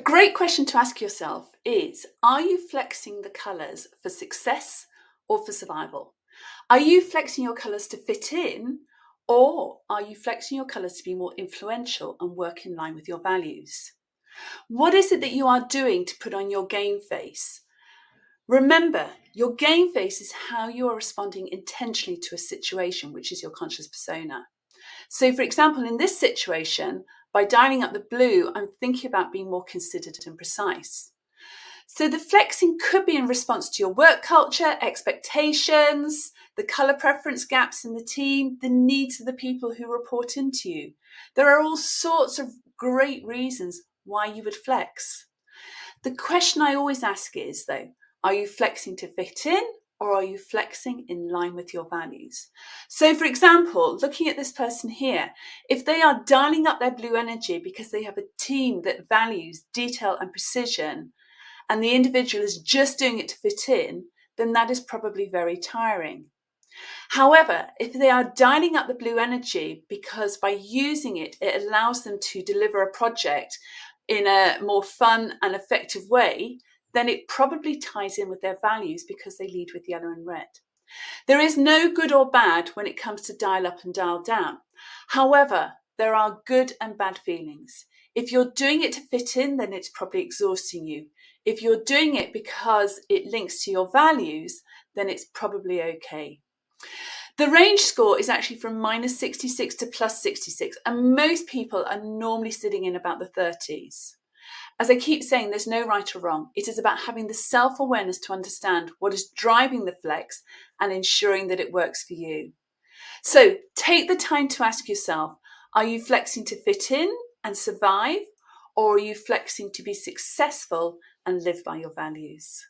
great question to ask yourself is, are you flexing the colours for success or for survival? Are you flexing your colours to fit in, or are you flexing your colours to be more influential and work in line with your values? What is it that you are doing to put on your game face? Remember, your game face is how you are responding intentionally to a situation, which is your conscious persona. So, for example, in this situation, by dialing up the blue, I'm thinking about being more considered and precise. So the flexing could be in response to your work culture, expectations, the colour preference gaps in the team, the needs of the people who report into you. There are all sorts of great reasons why you would flex. The question I always ask is, though, are you flexing to fit in, or are you flexing in line with your values? So, for example, looking at this person here, if they are dialing up their blue energy because they have a team that values detail and precision, and the individual is just doing it to fit in, then that is probably very tiring. However, if they are dialing up the blue energy because by using it, it allows them to deliver a project in a more fun and effective way, then it probably ties in with their values because they lead with yellow and red. There is no good or bad when it comes to dial up and dial down. However, there are good and bad feelings. If you're doing it to fit in, then it's probably exhausting you. If you're doing it because it links to your values, then it's probably okay. The range score is actually from -66 to +66, and most people are normally sitting in about the 30s. As I keep saying, there's no right or wrong. It is about having the self-awareness to understand what is driving the flex and ensuring that it works for you. So take the time to ask yourself, are you flexing to fit in and survive, or are you flexing to be successful and live by your values?